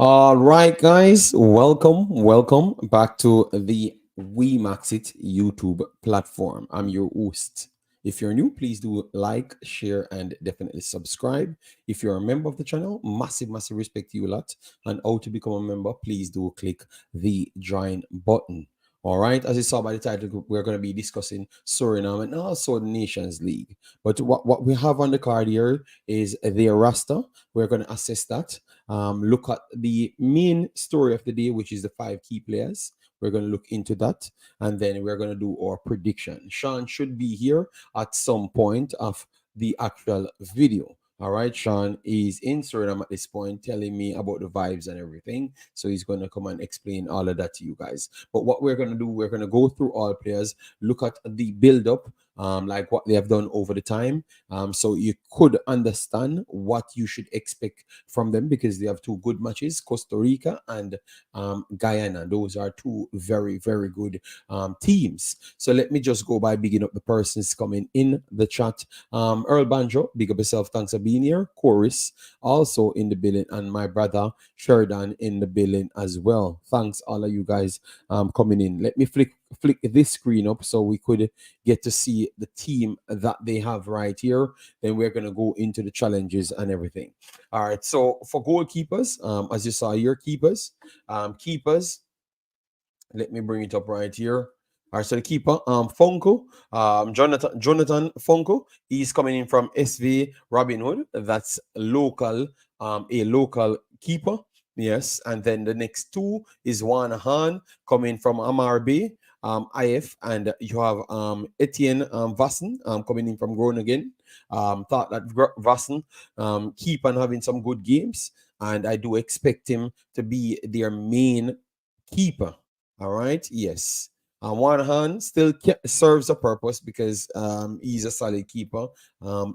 All right, guys, welcome back to the Wemaxit YouTube platform. I'm your host. If you're new, please do like, share, and definitely subscribe. If you're a member of the channel, massive respect to you a lot. And how to become a member, please do click the join button. All right, as you saw by the title, we're going to be discussing Suriname and also the Nations League. But what we have on the card here is their roster. We're going to assess that, look at the main story of the day, which is the five key players. We're going to look into that, and then we're going to do our prediction. Sean should be here at some point of the actual video. All right, Sean is in Suriname at this point, telling me about the vibes and everything. So he's going to come and explain all of that to you guys. But what we're going to do, we're going to go through all players, look at the build up, like what they have done over the time, so you could understand what you should expect from them, because they have two good matches, Costa Rica and Guyana. Those are two very good teams. So let me just go by bigging up the persons coming in the chat. Earl Banjo, big up yourself, thanks for being here. Chorus also in the building, and my brother Sheridan in the building as well. Thanks all of you guys coming in. Let me flick this screen up so we could get to see the team that they have right here. Then we're going to go into the challenges and everything. All right, so for goalkeepers, as you saw here, keepers, let me bring it up right here. All right, so the keeper, Funko, Jonathan Funko, he's coming in from SV Robin Hood. That's local, a local keeper. Yes, and then the next two is Juan Han coming from MRB, IF, and you have Etienne Vassen coming in from Groningen. Thought that Vassen keep on having some good games, and I do expect him to be their main keeper. All right, yes. On one hand, still serves a purpose because he's a solid keeper,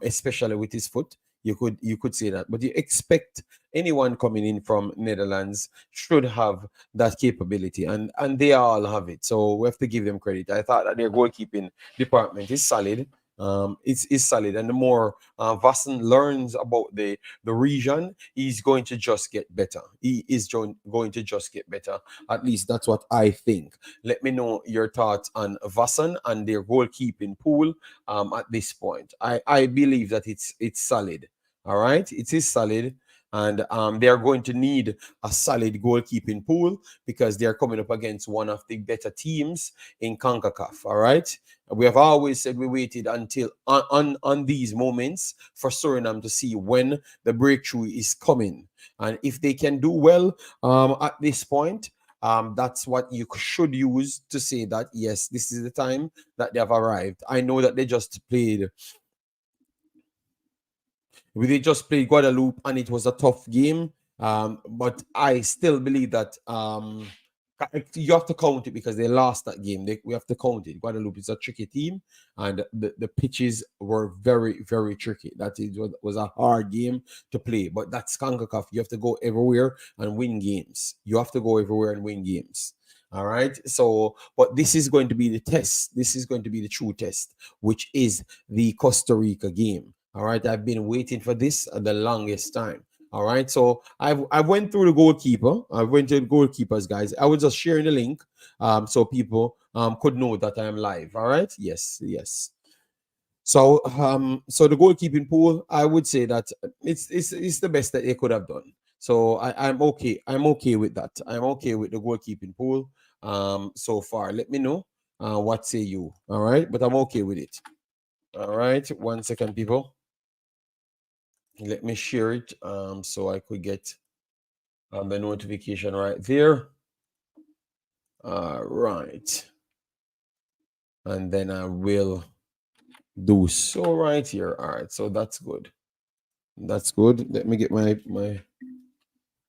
especially with his foot. You could say that, but you expect anyone coming in from Netherlands should have that capability, and they all have it. So we have to give them credit. I thought that their goalkeeping department is solid. It's solid, and the more Vassen learns about the region, he's going to just get better. He is going to just get better. At least that's what I think. Let me know your thoughts on Vassen and their goalkeeping pool at this point. I believe that it's solid. All right, it is solid, and they are going to need a solid goalkeeping pool because they are coming up against one of the better teams in Concacaf. All right, we have always said we waited until on these moments for Suriname to see when the breakthrough is coming, and if they can do well at this point, that's what you should use to say that yes, this is the time that they have arrived. I know that they just played Guadeloupe and it was a tough game. But I still believe that you have to count it because they lost that game. We have to count it. Guadeloupe is a tricky team, and the pitches were very tricky. Was a hard game to play. But that's CONCACAF. You have to go everywhere and win games. You have to go everywhere and win games. All right. So, but this is going to be the test. This is going to be the true test, which is the Costa Rica game. All right, I've been waiting for this the longest time. All right, so I went through the goalkeeper. I went to the goalkeepers, guys. I was just sharing the link, so people could know that I am live. All right, yes. So the goalkeeping pool, I would say that it's the best that they could have done. So I'm okay. I'm okay with that. I'm okay with the goalkeeping pool so far. Let me know what say you. All right, but I'm okay with it. All right, 1 second, people. Let me share it so I could get the notification right there. Right. And then I will do so right here. All right. So that's good. That's good. Let me get my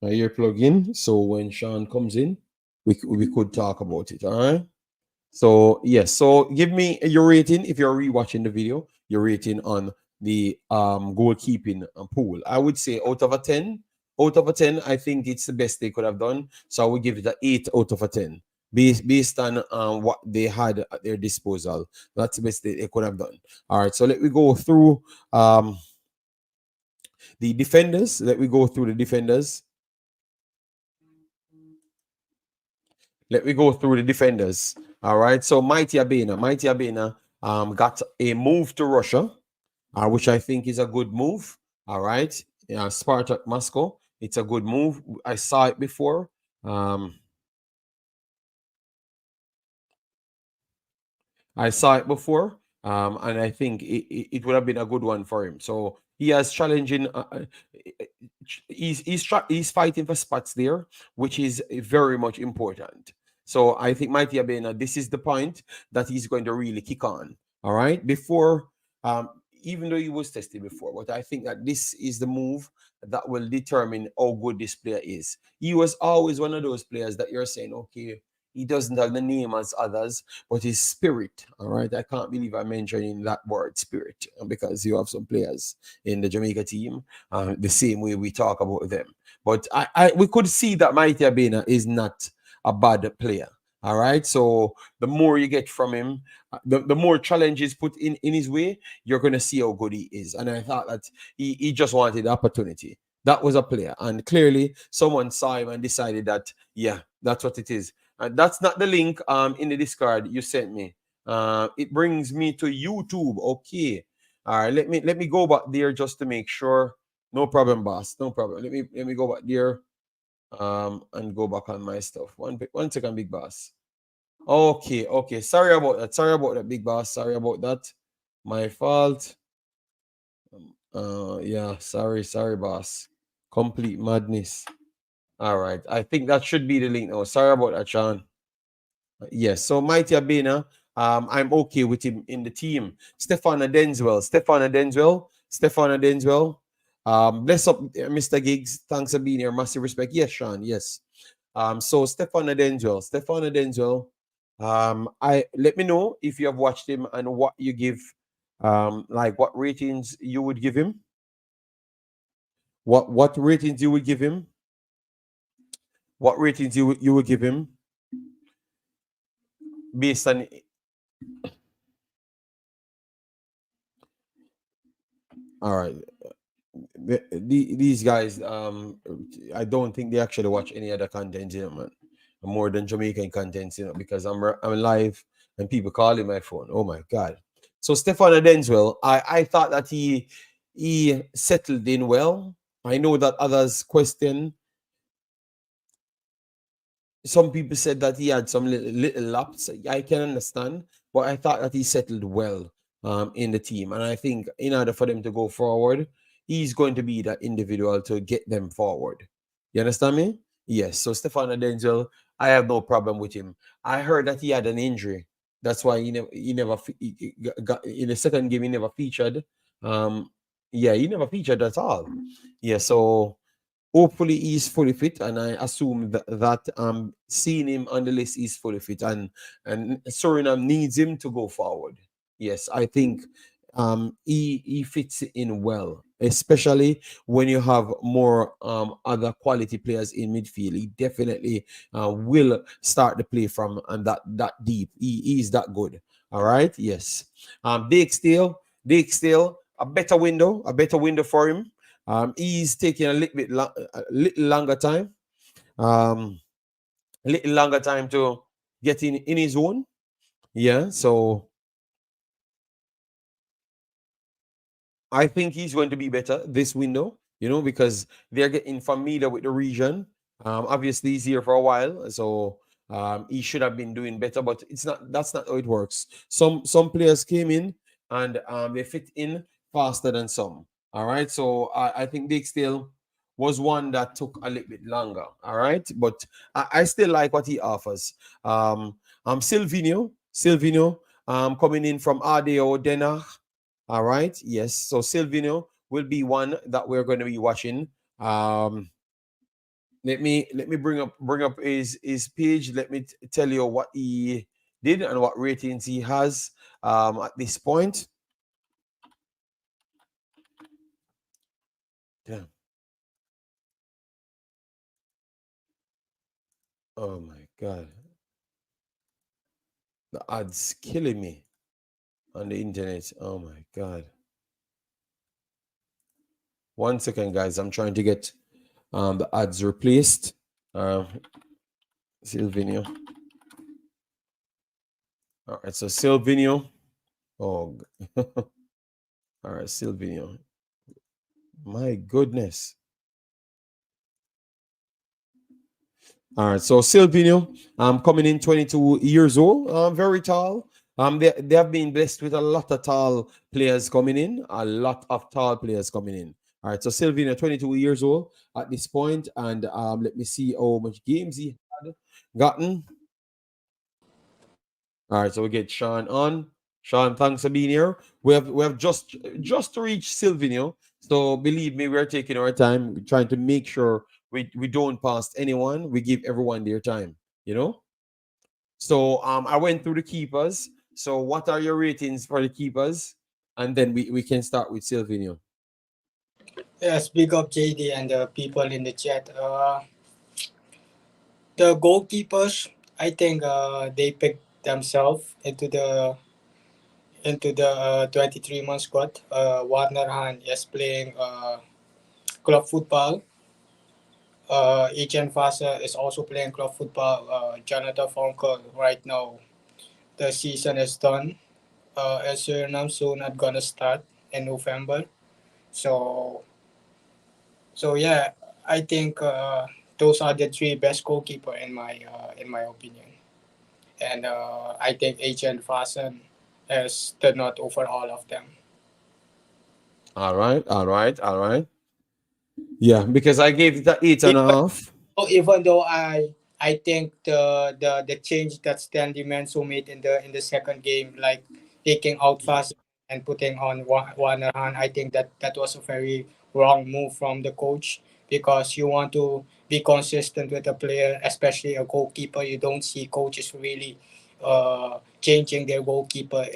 ear plug in. So when Sean comes in, we could talk about it. All right. So yes. So give me your rating if you're rewatching the video. Your rating on the goalkeeping pool. I would say out of a 10, I think it's the best they could have done. So I would give it an 8 out of a 10, based on what they had at their disposal. That's the best they could have done. All right, so let me go through the defenders. Let me go through the defenders. let me go through the defenders. All right. So Mighty Abena got a move to Russia, which I think is a good move. All right. Spartak Moscow. It's a good move. I saw it before. Um, I saw it before, and I think it would have been a good one for him. So he has challenging. He's fighting for spots there, which is very much important. So I think Mighty Abena, this is the point that he's going to really kick on. All right, before, even though he was tested before, but I think that this is the move that will determine how good this player is. He was always one of those players that you're saying, okay, he doesn't have the name as others, but his spirit. All right. I can't believe I'm mentioning that word spirit because you have some players in the Jamaica team the same way we talk about them. But we could see that Mighty Abena is not a bad player. All right. So the more you get from him, the more challenges put in his way, you're going to see how good he is. And I thought that he just wanted the opportunity. That was a player. And clearly, someone saw him and decided that, yeah, that's what it is. That's not the link in the Discord you sent me. It brings me to YouTube. Okay. All right. Let me go back there just to make sure. No problem, boss. No problem. Let me go back there and go back on my stuff. One second, big boss. Okay, okay. Sorry about that. Sorry about that, big boss. Sorry about that. My fault. Yeah, sorry, boss. Complete madness. All right. I think that should be the link now. Sorry about that, Sean. Yes. So Mighty Abena, I'm okay with him in the team. Stefana Denzwell. Bless up, Mr. Giggs. Thanks for being here. Massive respect. Yes, Sean. Yes. So Stefana Denzel. I let me know if you have watched him and what you give, like what ratings you would give him. What ratings you would give him? What ratings you would give him based on. All right. These guys, I don't think they actually watch any other content, man. More than Jamaican content, because I'm live and people calling my phone. Oh my god! So Stefan Denswell, I thought that he settled in well. I know that others question. Some people said that he had some little laps. I can understand, but I thought that he settled well in the team. And I think in order for them to go forward, he's going to be that individual to get them forward. You understand me? Yes. So Stefano Denzel, I have no problem with him. I heard that he had an injury. That's why he got in the second game he never featured. Um, yeah, he never featured at all. Yeah, so hopefully he's fully fit, and I assume that seeing him on the list is fully fit, and Suriname needs him to go forward. Yes, I think he fits in well, especially when you have more other quality players in midfield. He definitely will start the play from and that deep. He is that good. All right. Yes. Dake Steele, a better window for him. He's taking a little longer time, um, a little longer time to get in his own. Yeah, so I think he's going to be better this window, because they're getting familiar with the region. Obviously, he's here for a while, so he should have been doing better. But it's not. That's not how it works. Some players came in and they fit in faster than some. All right, so I think Dick still was one that took a little bit longer. All right, but I still like what he offers. Silvino, coming in from Ardeo Denach. All right. Yes. So Silvino will be one that we're going to be watching. Um, let me bring up his page. Let me tell you what he did and what ratings he has at this point. Damn. Oh my god. The ads killing me on the internet. Oh my god. 1 second, guys. I'm trying to get the ads replaced. Silvino. All right, so Silvino. Oh, all right, Silvino. My goodness. All right, so Silvino, coming in 22 years old, very tall. They have been blessed with a lot of tall players coming in, a lot of tall players coming in. All right, so Silvino, 22 years old at this point, and let me see how much games he had gotten. All right, so we get Sean on. Sean, thanks for being here. We have just reached Silvino, so believe me, we're taking our time, we're trying to make sure we don't pass anyone. We give everyone their time. You know. So I went through the keepers. So what are your ratings for the keepers? And then we can start with Silvino. Yes, big up JD and the people in the chat. The goalkeepers, I think they picked themselves into the 23 month squad. Warner Han is playing club football. Etienne Fasa is also playing club football. Jonathan Fonkel right now, the season is done. As Suriname soon not gonna start in November. So yeah, I think those are the three best goalkeeper in my opinion. And I think Etienne Fasen has the nod over all of them. All right, all right, all right. Yeah, because I gave it a eight and a half. Even though I think the change that Stanley Menso made in the second game, like taking out fast and putting on Wanahan, I think that was a very wrong move from the coach because you want to be consistent with a player, especially a goalkeeper. You don't see coaches really changing their goalkeeper.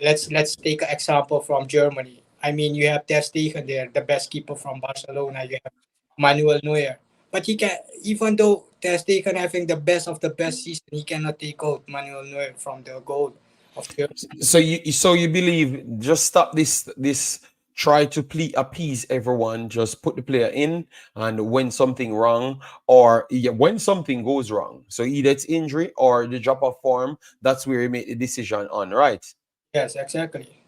Let's take an example from Germany. I mean, you have Ter Stegen there, the best keeper from Barcelona. You have Manuel Neuer. But he can, even though Ter Stegen having the best of the best season, he cannot take out Manuel Neuer from the goal of Germany. So you believe just stop this try to appease everyone, just put the player in, and when something wrong, or yeah, when something goes wrong, so either it's injury or the drop of form, that's where you make the decision on, right? Yes, exactly.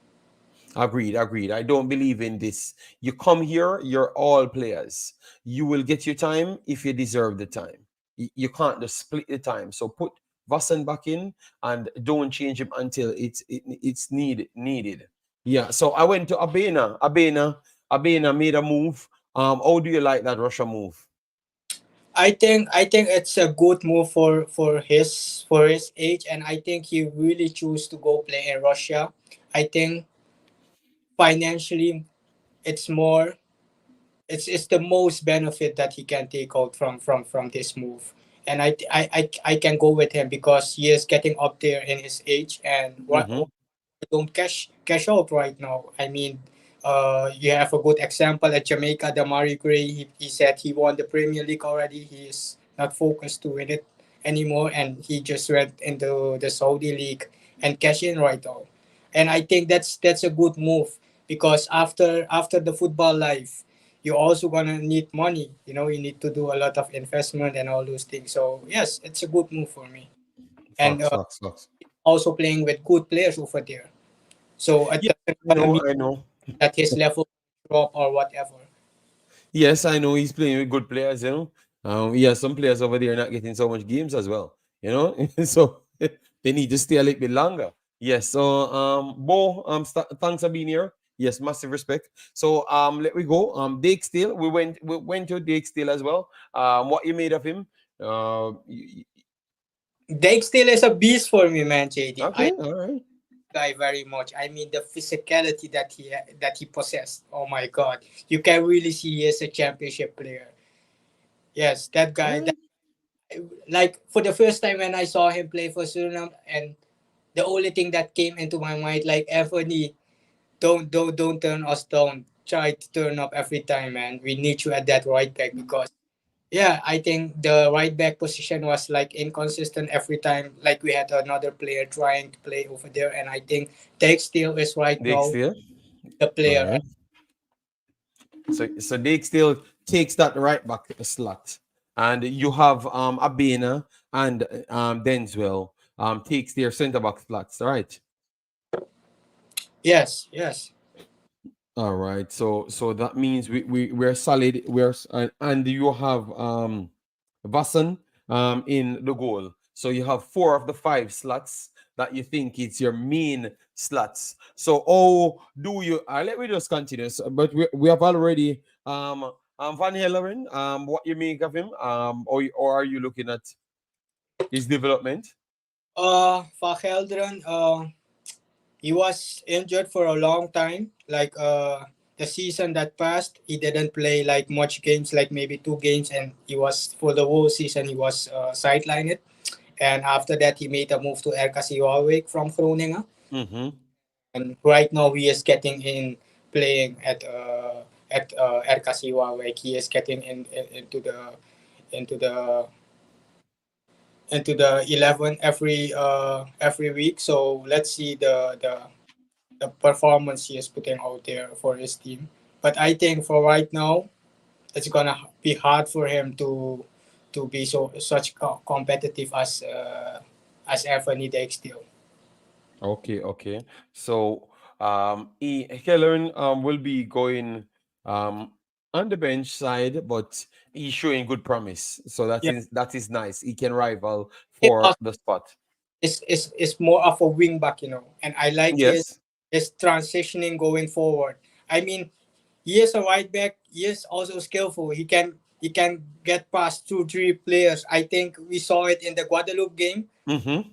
Agreed, agreed. I don't believe in this. You come here, you're all players. You will get your time if you deserve the time. You can't just split the time. So put Vassen back in and don't change him until it's needed. Yeah. So I went to Abena. Abena made a move. How do you like that Russia move? I think it's a good move for his age, and I think he really choose to go play in Russia. I think financially, it's more it's the most benefit that he can take out from this move. And I can go with him because he is getting up there in his age, and what Mm-hmm. don't cash out right now. I mean, you have a good example at Jamaica, the Murray Gray. He said he won the Premier League already. He is not focused to win it anymore, and he just went into the Saudi League and cash in right now. And I think that's a good move because after the football life, you're also gonna need money. You know, you need to do a lot of investment and all those things. So yes, it's a good move for me. And Fox, Fox, Fox. also playing with good players over there. So it Yeah, doesn't I gonna know, mean I know. that his level drop or whatever. Yes, I know he's playing with good players, you know. Yeah, some players over there not getting so much games as well, you know. So they need to stay a little bit longer. Yes. So Bo, thanks for being here. Yes, massive respect. So let we go. Dake Steele, we went to Dake Steele as well. What you made of him? Dake still is a beast for me, man, JD. I Okay, all right. guy very much. I mean the physicality that he possessed. Oh my god. You can really see he is a championship player. Yes, that All guy that right. like for the first time when I saw him play for Suriname, and the only thing that came into my mind, like Anthony, don't turn us down. Try to turn up every time, man. We need you at that right back because yeah, I think the right back position was like inconsistent every time. Like we had another player trying to play over there, and I think Take Steele is right Dake now Steele. the All player. right. So Dake still takes that right back slot, and you have Abena and Denswell. takes their centre back slots, right? Yes, yes. All right. So that means we're solid. And you have Vasan in the goal. So you have four of the five slots that you think it's your main slots. So oh, do you let me just continue. But we have already Van Helleren, what you make of him? Or are you looking at his development? Van Gelderen, he was injured for a long time. Like the season that passed, he didn't play like much games, like maybe 2 games, and he was for the whole season he was sidelined. And after that, he made a move to RKC Waalwijk from Groningen. Mm-hmm. And right now, he is getting in playing at RKC Waalwijk. He is getting into the into the 11 every week. So let's see the performance he is putting out there for his team. But I think for right now, it's gonna be hard for him to be such competitive as Anthony Dijk still. Okay, okay. So Helen will be going um on the bench side, but he's showing good promise. So Yeah, that is nice. He can rival he for also the spot. is more of a wing back, and I like Yes. his transitioning going forward. I mean, he is a right back. He is also skillful. He can get past 2 3 players. I think we saw it in the Guadeloupe game. Mm-hmm.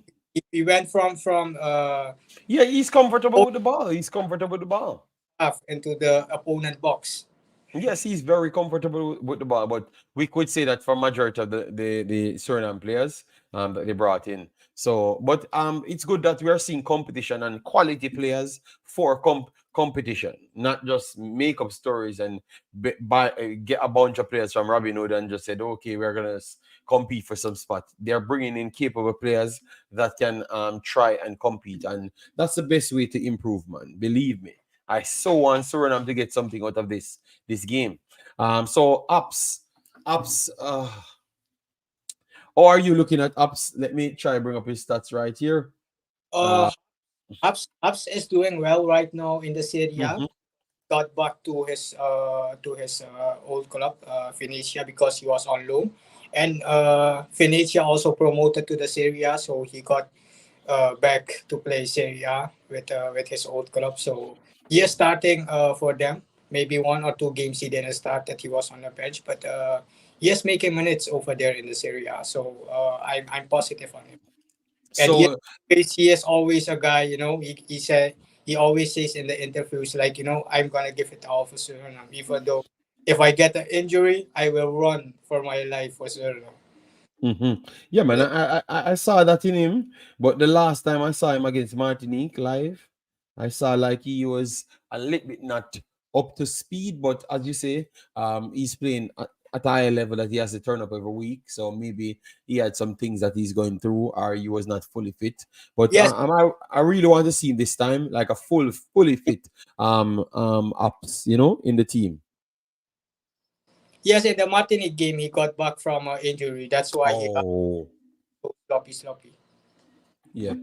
He went from Yeah, he's comfortable with the ball. He's comfortable with the ball. half into the opponent box. Yes, he's very comfortable with the ball, but we could say that for majority of the Suriname players that they brought in. So, but it's good that we are seeing competition and quality players for competition, not just make up stories and get a bunch of players from Robin Hood and just said, okay, we're gonna compete for some spot. They're bringing in capable players that can try and compete, and that's the best way to improve, man. Believe me. I so want Suriname to get something out of this game. So apps. Or are you looking at apps? Let me try bring up his stats right here. Uh, Uh, Habs is doing well right now in the Serie A. mhm. Got back to his old club, Venetia, because he was on loan, and Venetia also promoted to the Serie A, so he got back to play Serie A with his old club. So he is starting for them. Maybe 1 or 2 games he didn't start that he was on the bench, but he is making minutes over there in the Serie A. So I'm positive on him. And So he is always a guy, he said he always says in the interviews like, I'm gonna give it all for Suriname, even though if I get an injury, I will run for my life for Suriname. mhm. Yeah, man, Yeah. I saw that in him, but the last time I saw him against Martinique live, I saw like he was a little bit not up to speed, but as you say, he's playing at a higher level that he has to turn up every week. So maybe he had some things that he's going through, or he was not fully fit. But Yes, I really want to see him this time, like a fully fit ups, in the team. yes, in the Martinique game he got back from injury. That's why he got Oh. so sloppy. Yeah,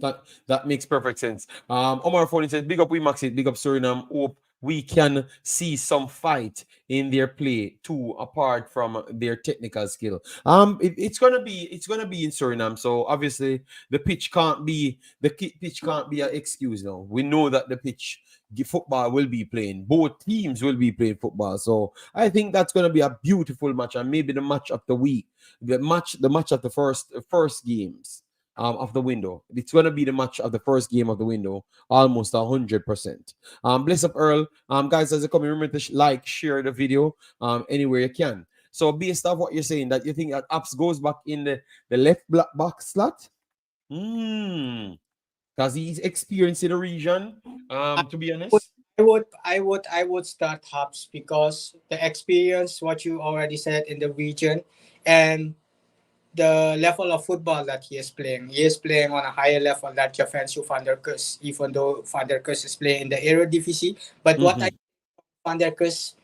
that makes perfect sense. Omar Foley says, "Big up Wemaxit, big up Suriname. Hope we can see some fight in their play too, apart from their technical skill. It's gonna be in Suriname. So obviously the pitch can't be an excuse now. We know that the football will be playing. Both teams will be playing football. So I think that's gonna be a beautiful match, and maybe the match of the week, the match of the first games of the window. It's gonna be the match of the first game of the window, almost 100%. Bless up Earl. Guys, as you come, remember to share the video anywhere you can. So based off what you're saying, that you think that apps goes back in the left black box slot. Hmm. Because he's experienced in the region. I To be would, honest. I would start Hubs because the experience, what you already said in the region, and the level of football that he is playing. He is playing on a higher level than Javencio van der Kus, even though van der Kus is playing in the Eredivisie. But what I Mhm. Van der Kus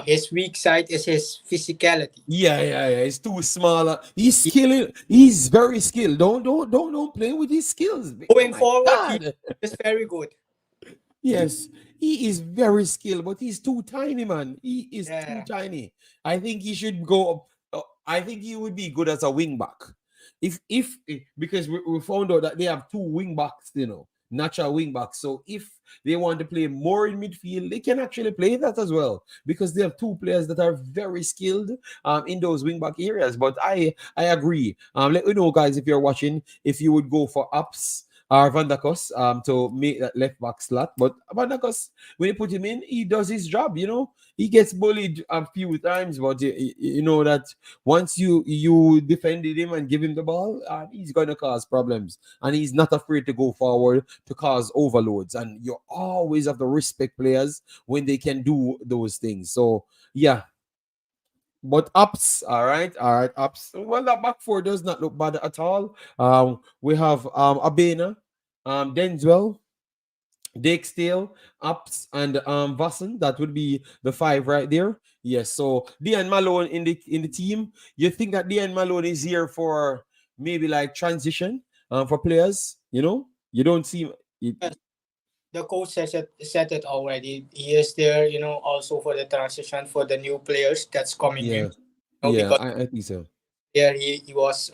his weak side is his physicality. Yeah. He's too small. He's skilled. He's very skilled. Don't play with his skills. Oh Going my forward, he God. is very good. Yes, he is very skilled, but he's too tiny, man. He is too Yeah, tiny. I think he should go up. I think he would be good as a wing back. Because we found out that they have two wing backs, natural wing backs. So if they want to play more in midfield, they can actually play that as well because they have two players that are very skilled in those wing back areas. But I agree. Let me know, guys, if you're watching, if you would go for ups or Van der Kos to make that left back slot. But Van der Kos, when you put him in, he does his job. He gets bullied a few times, but you know that once you defended him and give him the ball, he's going to cause problems. And he's not afraid to go forward to cause overloads. And you always have to respect players when they can do those things. So, yeah, but ups, all right, ups. Well, that back four does not look bad at all. We have Abena, Denzel, Dake Ups, and Vassen. That would be the five right there. Yes. So Dean Malone in the team. You think that Dean Malone is here for maybe like transition for players? You don't see. It, yes. The coach said it already. He is there, also for the transition for the new players that's coming in. yeah, yeah. Because I think so. here he was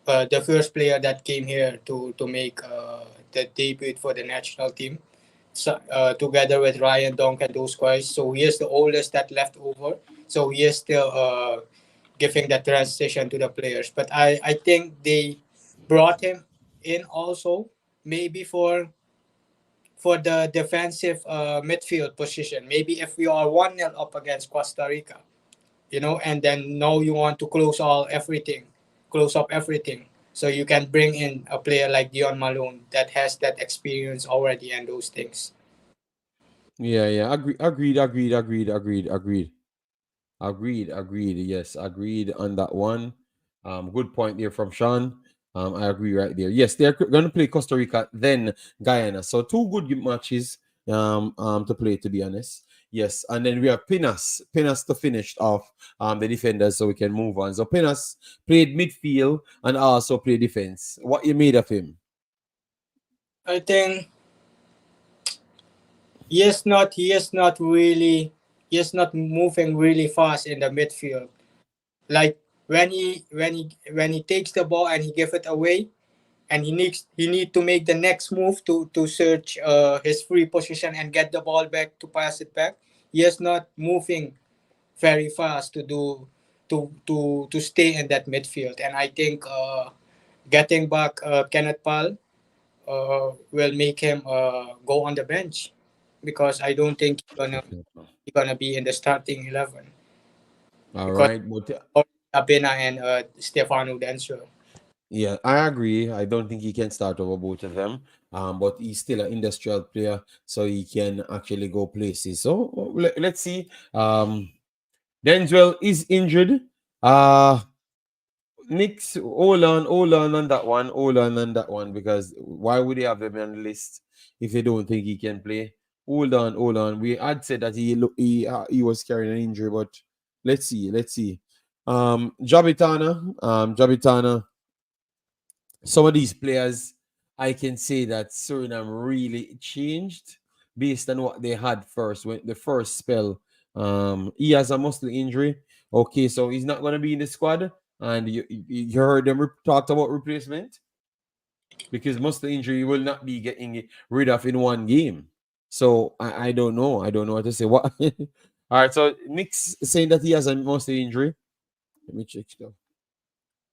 the first player that came here to make the debut for the national team. So, together with Ryan Donk and those guys. So he is the oldest that left over. So he is still giving the transition to the players. But I think they brought him in also maybe for the defensive midfield position. Maybe if we are 1-0 up against Costa Rica, and then now you want to close up everything. So you can bring in a player like Dion Malone that has that experience already and those things. Yeah. Agreed. Yes, agreed on that one. Good point there from Sean. I agree right there. Yes, they're going to play Costa Rica, then Guyana. So two good matches to play, to be honest. Yes, and then we have Pinas to finish off the defenders, so we can move on. So Pinas played midfield and also played defense. What you made of him? I think he is not moving really fast in the midfield. Like when he takes the ball and he give it away, and he need to make the next move to search his free position and get the ball back to pass it back. He is not moving very fast to stay in that midfield. And I think getting back Kenneth Pal will make him go on the bench, because I don't think Okay. he's gonna be in the starting 11, All because right, but Abena and Stefano Denso. yeah, I agree. I don't think he can start over both of them. But he's still an industrial player, so he can actually go places. So let's see. Denzel is injured. Uh Nick's hold on that one, because why would they have him on the list if they don't think he can play? Hold on. We had said that he was carrying an injury, but let's see. Jabitana, some of these players, I can say that Suriname really changed based on what they had first when the first spell. He has a muscle injury. Okay, so he's not going to be in the squad. And you heard them talked about replacement, because muscle injury will not be getting it rid of in one game. So I don't know. I don't know what to say. What? All right. So Nick's saying that he has a muscle injury. Let me check it out.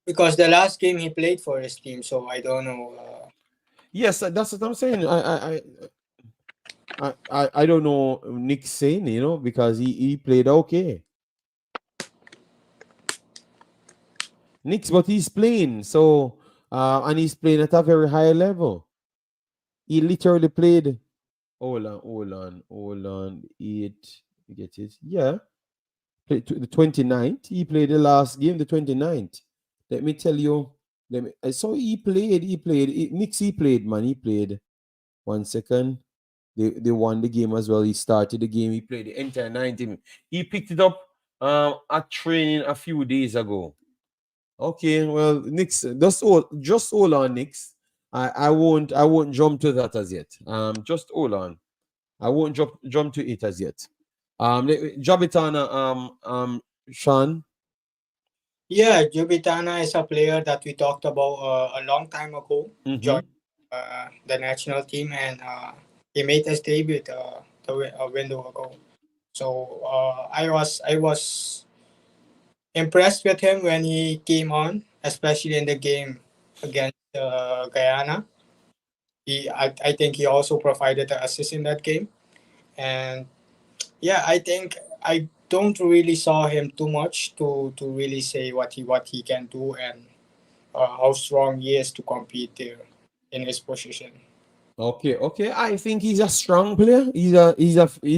Because the last game he played for his team, so I don't know. Yes, that's what I'm saying. I don't know Nick saying, because he played okay. Nick's but he's playing, so and he's playing at a very high level. He literally played. Hold on. You get it? Yeah. The 29th. He played the last game, the 29th. Let me tell you. I saw he played. He played. Nick's he played, man. He played. 1 second. They won the game as well. He started the game. He played the entire 90 minutes. He picked it up at training a few days ago. Okay, well, Nix, just hold on, Nix. I won't jump to that as yet. Just hold on. I won't jump to it as yet. Jabitana, Sean. Yeah, Jubitana is a player that we talked about a long time ago. Mm-hmm. Joined the national team, and he made his debut a window ago. So I was impressed with him when he came on, especially in the game against Guyana. I think he also provided the assist in that game, and yeah, I think I don't really saw him too much to really say what he can do and how strong he is to compete there in his position. Okay, okay. I think he's a strong player. He's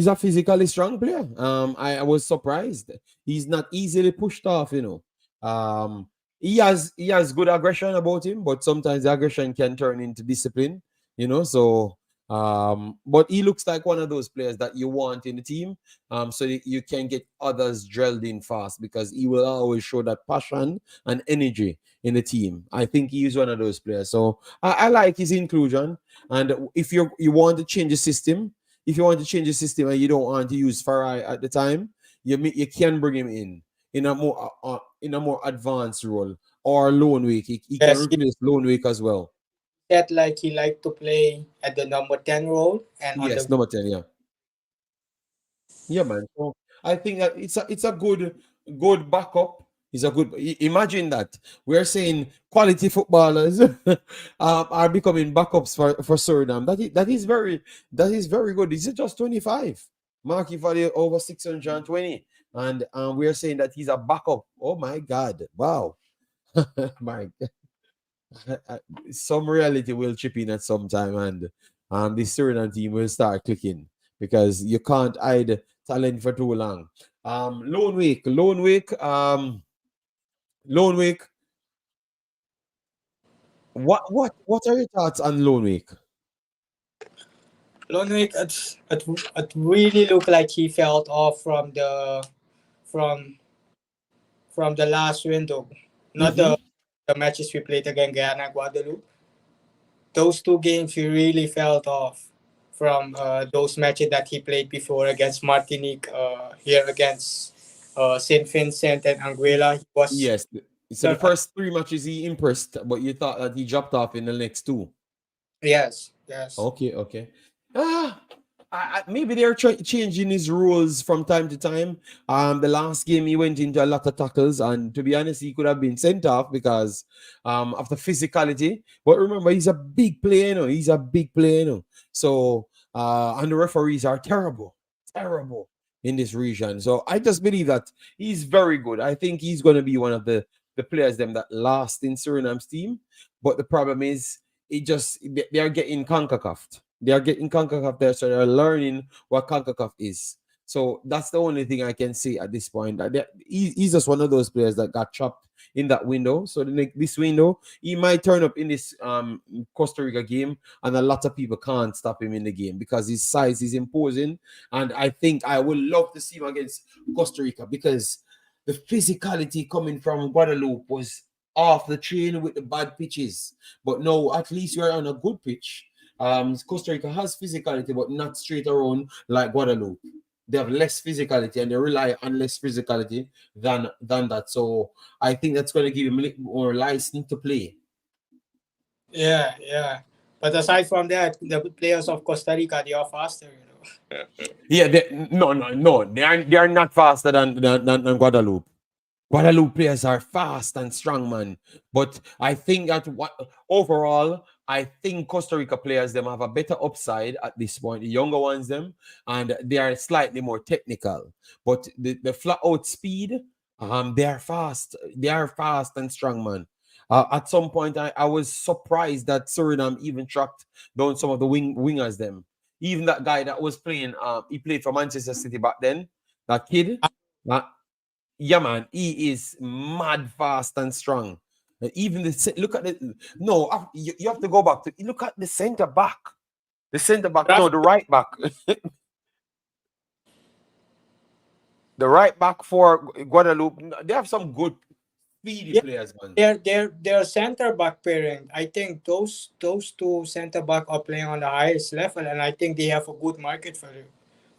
a physically strong player. I was surprised. He's not easily pushed off, you know. He has good aggression about him, but sometimes the aggression can turn into discipline, you know. So but he looks like one of those players that you want in the team, so that you can get others drilled in fast because he will always show that passion and energy in the team. I think he's one of those players. So I like his inclusion. And if you want to change the system, if you want to change the system and you don't want to use Farai at the time, you can bring him in a more advanced role or Lone Week. He can Yes, he replace Lone Week as well. said like he liked to play at the number 10 role and on Yes, the number 10, yeah. Yeah, man. So I think that it's a good backup. It's a good. Imagine that we're saying quality footballers are becoming backups for Suriname. That is very good. This is just 25. Marking for the over 620, and we're saying that he's a backup. Oh my God! Wow, my some reality will chip in at some time, and the Suriname team will start clicking because you can't hide talent for too long. Lone Week. What are your thoughts on Lone Week? Lonwick. It really looked like he fell off from from the last window, not Mm-hmm. the matches we played against Guyana, Guadeloupe. Those two games he really fell off from those matches that he played before against Martinique, here against Saint Vincent and Anguilla. He was Yes. So the first three matches he impressed, but you thought that he dropped off in the next two. yes, yes. Okay, okay. Ah, maybe they're changing his rules from time to time. The last game he went into a lot of tackles, and to be honest, he could have been sent off because of the physicality. But remember, he's a big player, you know. He's a big player, you know. So and the referees are terrible, terrible in this region. So I just believe that he's very good. I think he's going to be one of the players them that last in Suriname's team. But the problem is they are getting Concacaf. They are getting Concacaf there, so they're learning what Concacaf is. So that's the only thing I can say at this point. He's just one of those players that got chopped in that window. So this window, he might turn up in this Costa Rica game, and a lot of people can't stop him in the game because his size is imposing. And I think I would love to see him against Costa Rica because the physicality coming from Guadeloupe was off the train with the bad pitches. But no, at least we're on a good pitch. Costa Rica has physicality, but not straight around like Guadeloupe. They have less physicality and they rely on less physicality than that. So I think that's going to give him a little more license to play. Yeah, yeah. But aside from that, the players of Costa Rica, they are faster, you know. Yeah, no, no, no. They are not faster than Guadeloupe. Guadeloupe players are fast and strong, man. But I think that overall, I think Costa Rica players them have a better upside at this point. The younger ones them, and they are slightly more technical. But the flat out speed, they are fast. They are fast and strong, man. At some point, I was surprised that Suriname even tracked down some of the wingers them. Even that guy that was playing, he played for Manchester City back then. That kid, uh, yeah, man, he is mad fast and strong. Even look at the no, you have to go back to look at the center back. The center back, Rafa, no, the right back, the right back for Guadeloupe. They have some good speedy yeah, players, man. their center back pairing. I think those two center back are playing on the highest level, and I think they have a good market value.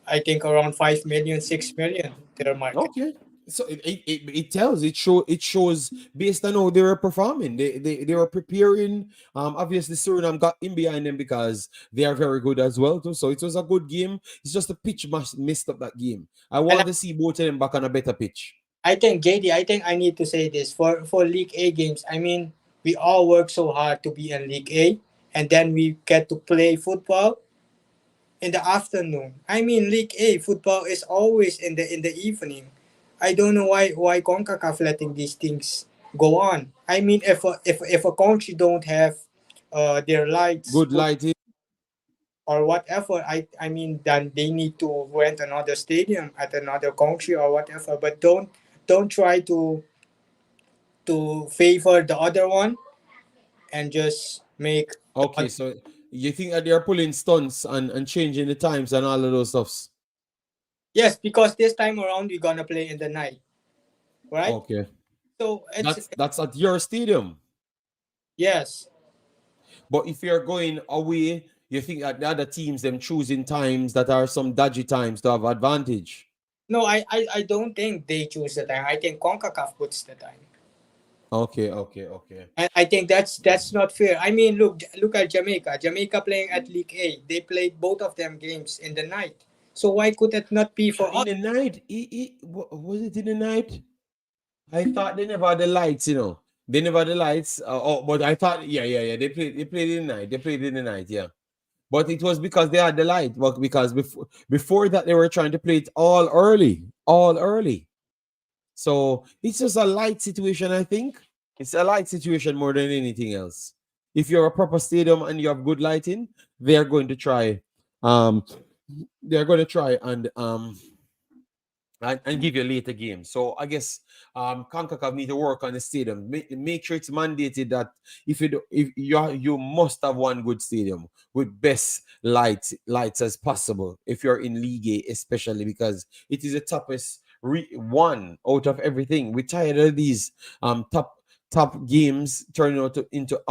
I think around 5 million, 6 million their market. Okay. So it tells it shows based on how they were performing. They were preparing. Obviously Suriname got in behind them because they are very good as well too. So it was a good game. It's just the pitch messed up that game. I And want to see both of them back on a better pitch. I think JD, I think I need to say this for League A games. I mean, we all work so hard to be in League A, and then we get to play football in the afternoon. I mean, League A football is always in the evening. I don't know why Concacaf letting these things go on. I mean, if a country don't have their lights Good put lighting. or whatever, I mean, then they need to rent another stadium at another country or whatever. But don't try to favor the other one and just make the Okay, other. so you think that they're pulling stunts and changing the times and all of those stuffs. Yes, because this time around we're gonna play in the night, right? Okay. So it's That's at your stadium. yes. But if you're going away, you think that the other teams them choosing times that are some dodgy times to have advantage. No, I don't think they choose the time. I think CONCACAF puts the time. Okay, okay, okay. And I think that's not fair. I mean, look at Jamaica. Jamaica playing at League A. They played both of them games in the night. So why could it not be for In us? the night, was it in the night? I thought they never had the lights, you know. They never had the lights. But I thought, yeah. They played in the night. They played in the night, yeah. But it was because they had the light. But because before that, they were trying to play it all early, all early. So it's just a light situation, I think. It's a light situation more than anything else. If you're a proper stadium and you have good lighting, they are going to try. Um, they're going to try and give you a later game. So I guess CONCACAF need to work on the stadium. Make sure it's mandated that if you must have one good stadium with best lights as possible. If you're in League A, especially because it is the toughest one out of everything. We're tired of these top games turning out into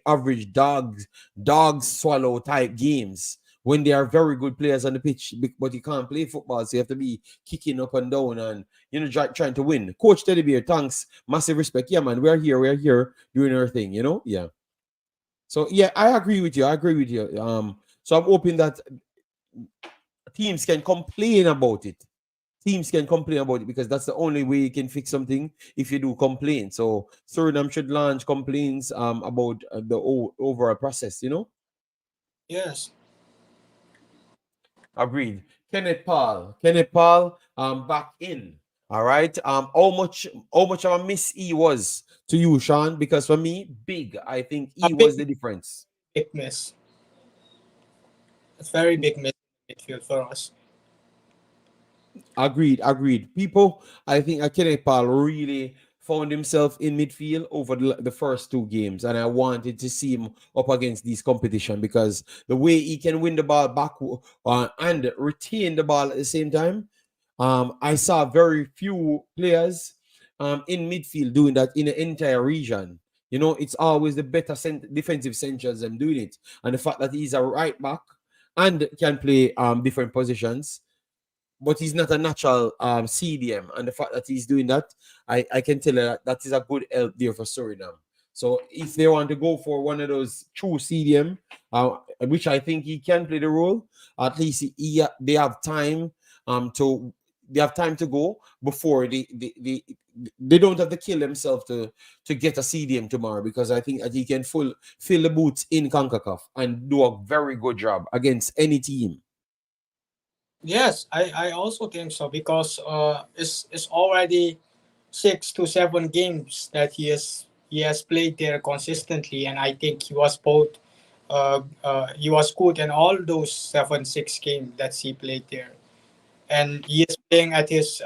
average dogs swallow type games when they are very good players on the pitch, but you can't play football, so you have to be kicking up and down and trying to win. Coach Teddy Bear, thanks, massive respect. Yeah, man, we're here doing our thing. Yeah. So yeah, I agree with you. I agree with you. So I'm hoping that teams can complain about it. Teams can complain about it because that's the only way you can fix something if you do complain. So Suriname should launch complaints about the overall process. Yes. Agreed. Kenneth Paul, back in. All right. How much of a miss E was to you, Sean? Because for me, big. I think A E was the difference. big miss. It's very big miss in midfield for us. Agreed. People, I think Kenneth Paul really found himself in midfield over the first two games, and I wanted to see him up against these competition because the way he can win the ball back and retain the ball at the same time. I saw very few players in midfield doing that in the entire region. It's always the better defensive centers them doing it, and the fact that he's a right back and can play different positions, but he's not a natural CDM. And the fact that he's doing that, I can tell you that is a good help there for Suriname. So if they want to go for one of those true CDM, which I think he can play the role, at least they have time to go before they don't have to kill themselves to get a CDM tomorrow, because I think that he can fill the boots in CONCACAF and do a very good job against any team. Yes, I also think so because it's already 6 to 7 games that he has played there consistently, and I think he was good in all those 7 6 games that he played there, and he is playing at his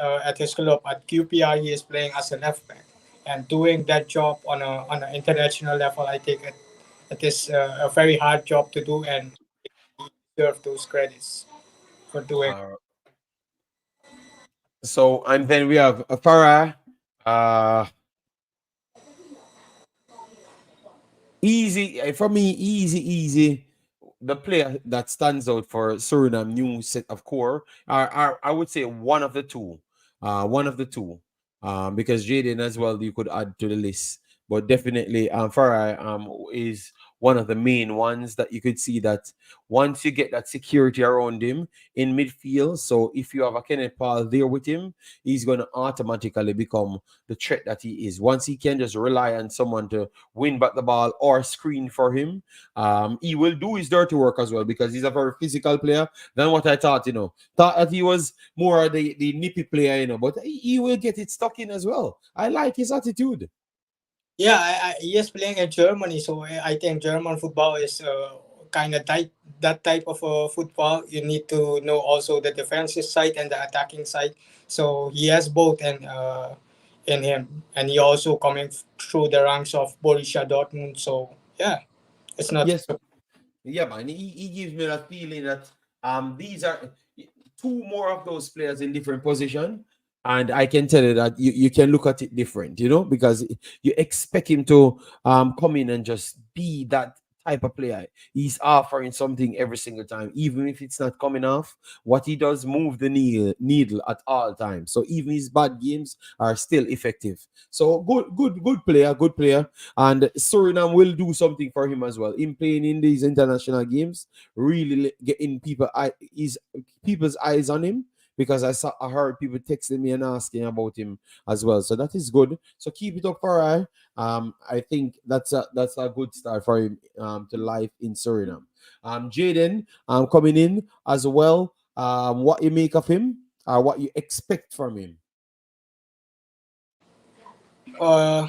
club at QPR. He is playing as a left back and doing that job on an international level. I think it is a very hard job to do, and deserve those credits for doing. Uh, so and then we have Farah. Uh, Easy for me, easy. The player that stands out for Suriname new set of core are I would say one of the two, one of the two, because Jaden as well you could add to the list, but definitely Farai is one of the main ones that you could see that once you get that security around him in midfield. So if you have a Kenneth Paul there with him, he's going to automatically become the threat that he is. Once he can just rely on someone to win back the ball or screen for him. He will do his dirty work as well because he's a very physical player than what I thought, Thought that he was more the nippy player, but he will get it stuck in as well. I like his attitude. Yeah, he is playing in Germany, so I think German football is kind of tight. That type of football, you need to know also the defensive side and the attacking side. So he has both in him, and he also coming through the ranks of Borussia Dortmund. So yeah, it's not. Yes, yeah, man. He gives me that feeling that these are two more of those players in different position, and I can tell you that you can look at it different, because you expect him to come in and just be that type of player. He's offering something every single time, even if it's not coming off. What he does move the needle at all times. So even his bad games are still effective. So good player. And Suriname will do something for him as well. In playing in these international games, really getting people's eyes on him because I heard people texting me and asking about him as well. So that is good. So keep it up for I think that's a good start for him to life in Suriname. Jaden coming in as well. What you make of him? What you expect from him? Uh,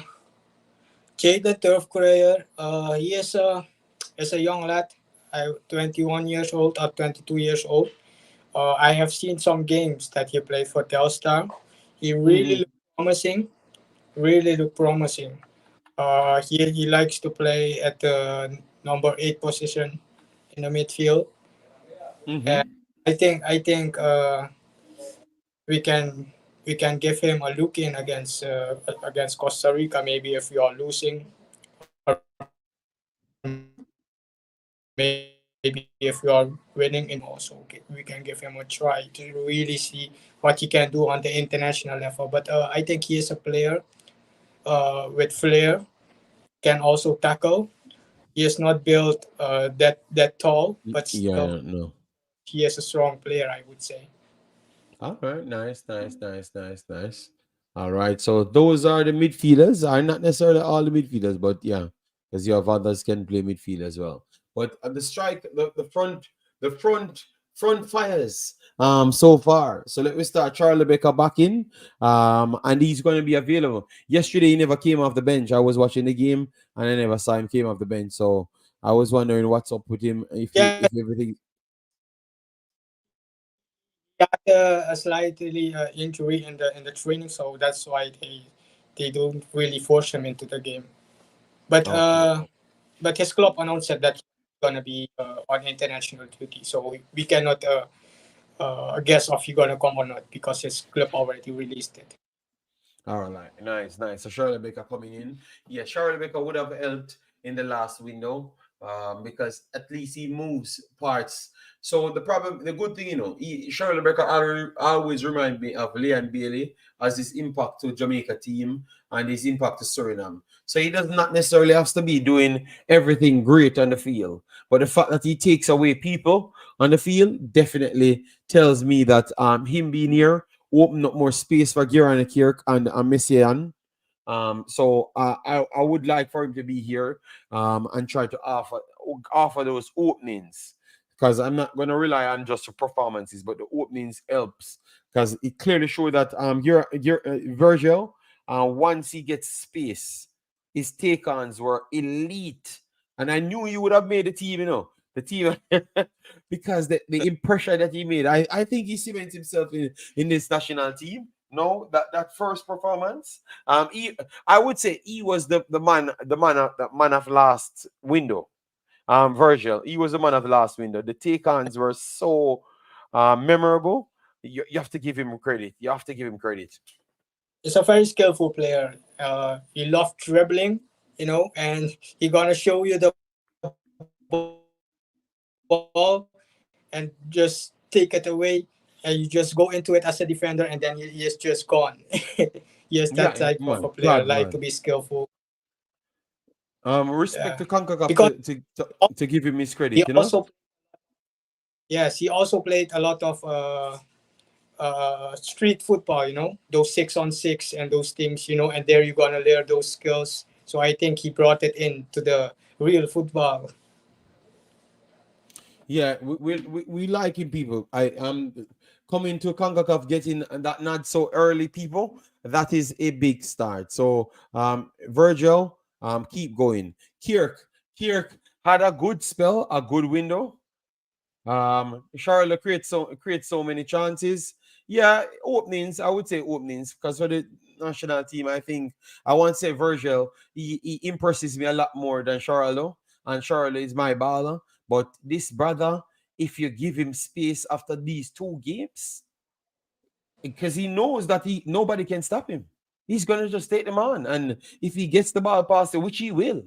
Jadon Turf Courier, he is a young lad, 21 years old or 22 years old. I have seen some games that he played for Telstar. He really Mm-hmm. looked promising. Really look promising. He likes to play at the number 8 position in the midfield. And Mm-hmm. I think we can we can give him a look in against Costa Rica. Maybe if we are losing, or maybe if we are winning in the game also, we can give him a try to really see what he can do on the international level. But I think he is a player with flair, can also tackle. He is not built that tall, but still Yeah, no. he is a strong player, I would say. All right, nice. All right, so those are the midfielders. Are not necessarily all the midfielders, but yeah, because you have others can play midfield as well. But at the strike, the front fires. So far. So let me start. Charlie Baker back in. And he's going to be available. Yesterday he never came off the bench. I was watching the game and I never saw him came off the bench. So I was wondering what's up with him. If everything. He had a slightly injury in the training, so that's why they don't really force him into the game. But Okay. his club announced that he's gonna be on international duty, so we cannot guess if he's gonna come or not because his club already released it. All right, nice. So Shirley Baker coming in. Yeah, Shirley Baker would have helped in the last window because at least he moves parts. So the good thing, Shirley Baker always remind me of Leon Bailey as his impact to Jamaica team and his impact to Suriname. So he does not necessarily have to be doing everything great on the field, but the fact that he takes away people on the field definitely tells me that him being here open up more space for Guyana Kirk and Messian. I would like for him to be here and try to offer those openings because I'm not going to rely on just the performances, but the openings helps because it clearly shows that Virgil, once he gets space, his take-ons were elite, and I knew he would have made the team. The team because the impression that he made, I think he cements himself in this national team. No, that first performance, I would say he was the man of last window. Virgil, he was the man of the last window. The take-ons were so memorable. You have to give him credit. You have to give him credit. He's a very skillful player. He loves dribbling, and he gonna show you the ball and just take it away, and you just go into it as a defender, and then he is just gone. He is that type of a player, like to be Yeah, skillful. man, clad man. Yeah, Respect to because Concacaf to give him his he credit. You know. also yes, he also played a lot of street football, those 6-on-6 and those things, and there you're gonna learn those skills. So I think he brought it into the real football. Yeah, we liking people. I am coming to Concacaf, getting that not so early people. That is a big start. So Virgil, keep going. Kirk had a good spell, a good window. Charlotte creates so many chances. Yeah, openings. I would say openings because for the national team, I think I want to say Virgil. He impresses me a lot more than Charlotte, and Charlotte is my baller. But this brother, if you give him space after these two games, because he knows that he nobody can stop him. He's gonna just take them on, and if he gets the ball past it, which he will,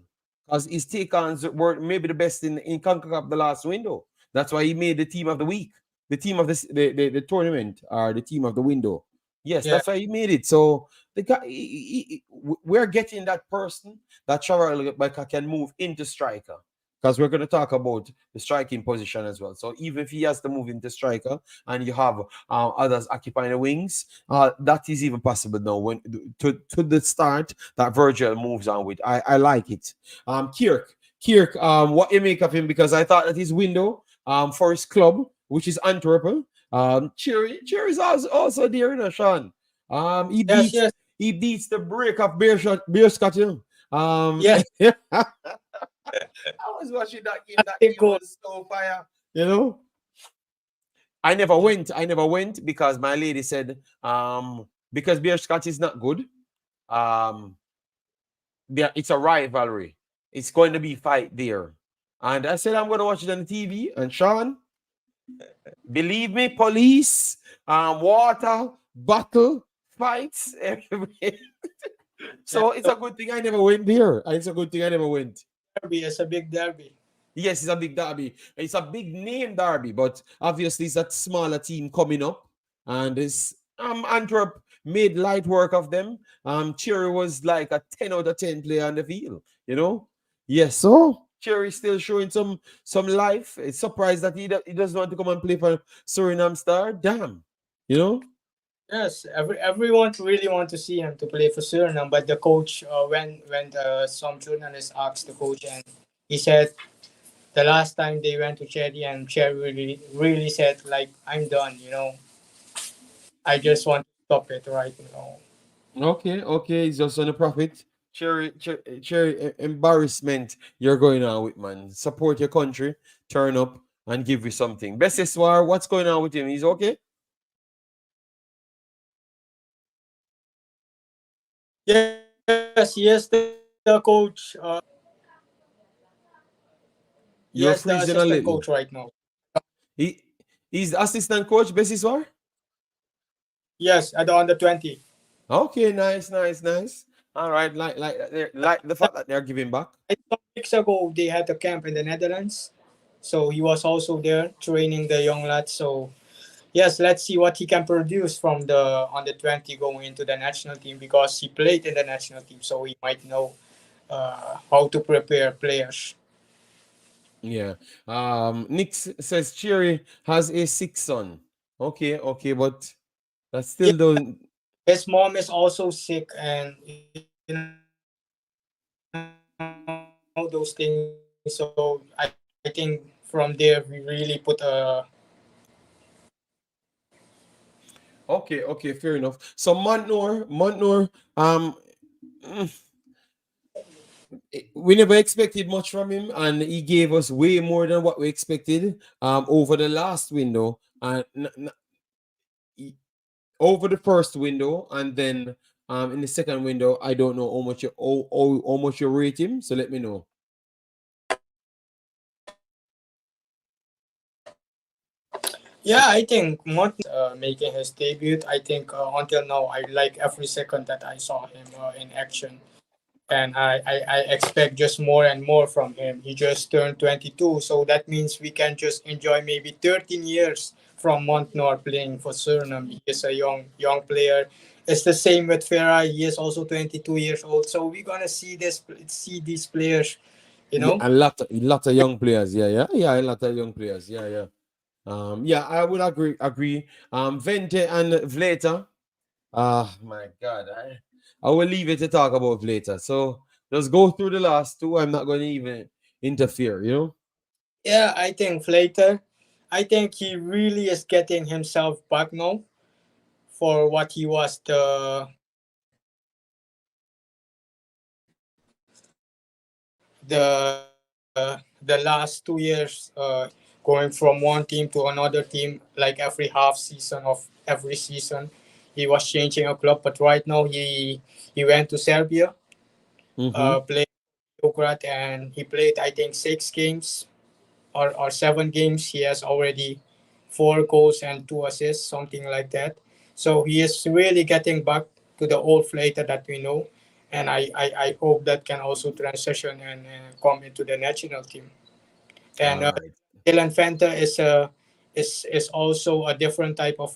because his take-ons were maybe the best in Concacaf the last window. That's why he made the team of the week, the team of the tournament, or the team of the window. Yes, Yeah, that's why he made it. So the guy, we're getting that person that Charles can move into striker. Because we're going to talk about the striking position as well. So even if he has to move into striker and you have others occupying the wings, that is even possible now. When to the start that Virgil moves on with, I like it. Kirk, what you make of him? Because I thought that his window for his club, which is Antwerp, Cherry is also there, Sean. He yes, beats yes, he beats the break of Beer Scott, yes. I was watching that game. That's That the game goal. was so fire. You know, I never Yeah, went. I never went because my lady said, because beer scotch is not good. Um, it's a rivalry. It's going to be fight there. And I said I'm going to watch it on the TV. And Sean, believe me, police, water, battle, fights, everywhere. yeah. So it's So a good thing I never went there. It's a good thing I never went. derby is a big derby. Yes, it's a big derby. It's a big name derby, but obviously it's that smaller team coming up. And this Antwerp made light work of them. Cherry was like a 10 out of 10 player on the field, you know? Yes, so Cherry still showing some life. It's surprised that he doesn't want to come and play for Suriname Star. Damn, you know? Yes, everyone really want to see him to play for Suriname, but the coach, when some journalists asked the coach, and he said the last time they went to Cherry, and Cherry really said like, I'm done. I just want to stop it right now. Okay, it's just on the profit. Cherry, embarrassment you're going on with, man. Support your country, turn up and give you something. Beseswar, what's going on with him? He's okay? Yes, he is the coach. He is You're the freezing a assistant coach little. right now. He he's the assistant coach, Beseswar? Yes, at the under 20. Okay, nice. All right, like the fact that they're giving back. Some weeks ago, they had a camp in the Netherlands, so he was also there training the young lads. So yes, let's see what he can produce from the under 20 going into the national team, because he played in the national team, so he might know how to prepare players. Yeah. Nick says Cherry has a sick son. Okay, but that Yeah, still don't. his mom is also sick, and those things. So I think from there we really put Okay, fair enough. So Montnor, mm, we never expected much from him, and he gave us way more than what we expected. Over the last window, and over the first window, and then in the second window, I don't know how much you rate him. So let me know. Yeah, I think making his debut. I think until now, I like every second that I saw him in action, and I expect just more and more from him. He just turned 22, so that means we can just enjoy maybe 13 years from Montnor playing for Suriname. He is a young player. It's the same with Ferrari. He is also 22 years old. So we're gonna see these players, you Yeah, know. a lot of young players. Yeah, yeah, yeah, a lot of young players. Yeah, yeah. Yeah, I would agree. Vente and Vlater. Ah, my God, I will leave it to talk about later. So just go through the last two. I'm not going to even interfere. Yeah, I think Flater. I think he really is getting himself back now for what he was the last 2 years, going from one team to another team, like every half season of every season he was changing a club. But right now he went to Serbia, Mm-hmm. played Belgrade, and he played I think 6 games or 7 games. He has already 4 goals and 2 assists, something like that. So he is really getting back to the old Flater that we know, and I hope that can also transition and come into the national team. And All right. Dylan Fanta is also a different type of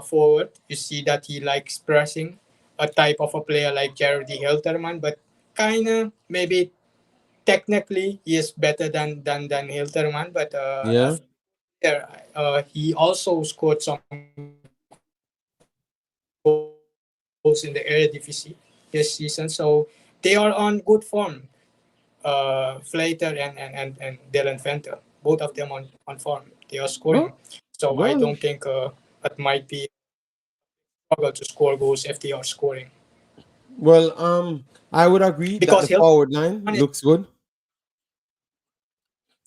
forward. You see that he likes pressing, a type of a player like Jared Hilterman, but kind of maybe technically he is better than Hilterman, but Yeah. he also scored some goals in the Eredivisie this season. So they are on good form. Flater and Dylan Fenter, both of them on form. They are scoring. So I Well, don't think well, that might be struggle to score goals if they are scoring. well. I would agree Because that the forward line Hilterman is looks good.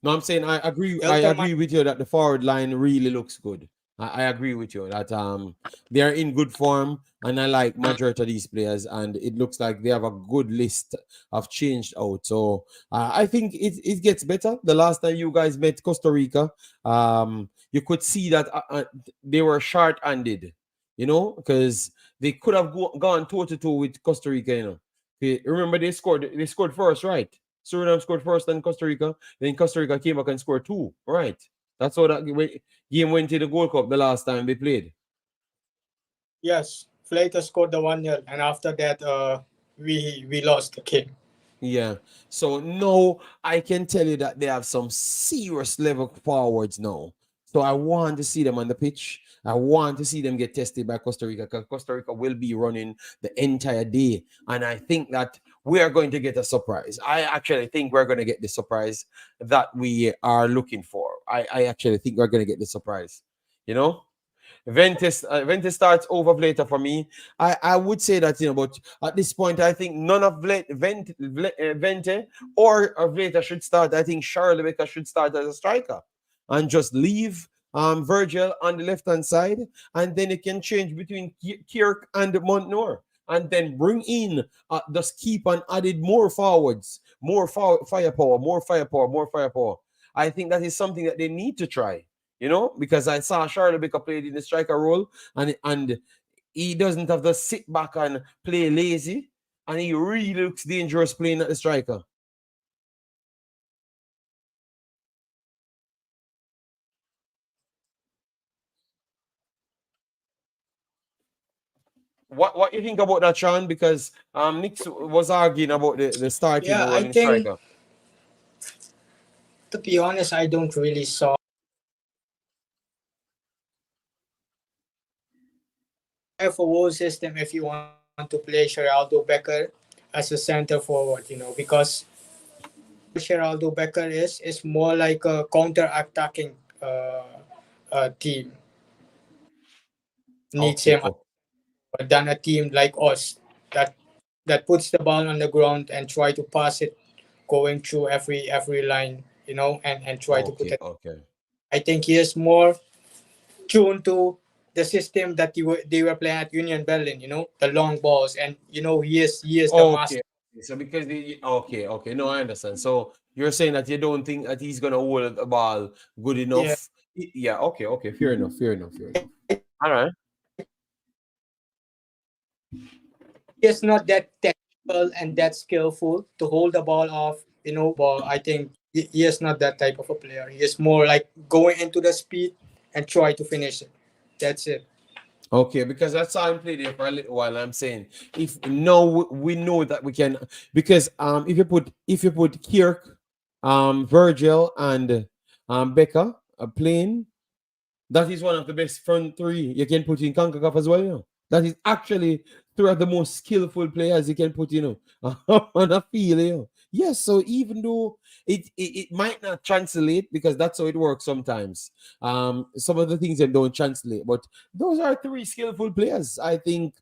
No, I'm saying I agree. I Hilterman. agree with you that the forward line really looks good. I agree with you that they are in good form, and I like majority of these players, and it looks like they have a good list of changed out. So I think it gets better. The last time you guys met Costa Rica, you could see that they were short-handed, because they could have gone toe to toe with Costa Rica. Okay, remember they scored first, right? Suriname scored first, then Costa Rica. Then Costa Rica came back and scored two. Right. That's how that game went to the Gold Cup the last time they played. Yes, Flater scored the 1-0, and after that, we lost the game. Yeah. So now I can tell you that they have some serious level forwards now. So I want to see them on the pitch. I want to see them get tested by Costa Rica, because Costa Rica will be running the entire day. And I think that we are going to get a surprise. I actually think we're going to get the surprise that we are looking for. I actually think we're going to get the surprise. You know? Ventus starts over later for me. I would say that, but at this point, I think none of Vente or Vlater should start. I think Charles Becker should start as a striker and just leave Virgil on the left hand side, and then it can change between Kirk and Montnor. And then bring in, just keep on added more forwards, more firepower, more firepower, more firepower. I think that is something that they need to try, because I saw Charlie Baker played in the striker role, and he doesn't have to sit back and play lazy, and he really looks dangerous playing at the striker. What you think about that, Sean? Because Nick was arguing about the starting Yeah, role I in think striker. to be honest, I don't really saw have a whole system if you want to play Geraldo Becker as a center forward, because what Geraldo Becker is more like a counter-attacking team needs Okay. him Oh, than a team like us that puts the ball on the ground and try to pass it going through every line, and try to put okay. it. Okay. I think he is more tuned to the system that they were playing at Union Berlin, the long balls, and he is the master. Okay. So okay. No, I understand. So you're saying that you don't think that he's gonna hold the ball good Yeah, enough Yeah, okay, okay, fair enough, fair enough, fair enough. I think All right. he is not that technical and that skillful to hold the ball off, ball. I think he is not that type of a player. He is more like going into the speed and try to finish it. That's it. Okay, because that's how I played there for a little while. I'm saying if now we know that we can, because if you put Kirk, Virgil and Becca playing, that is one of the best front three you can put in Concacaf as well. That is actually three of the most skillful players you can put, on a field. Yes, so even though it might not translate because that's how it works sometimes. Some of the things that don't translate, but those are three skillful players. I think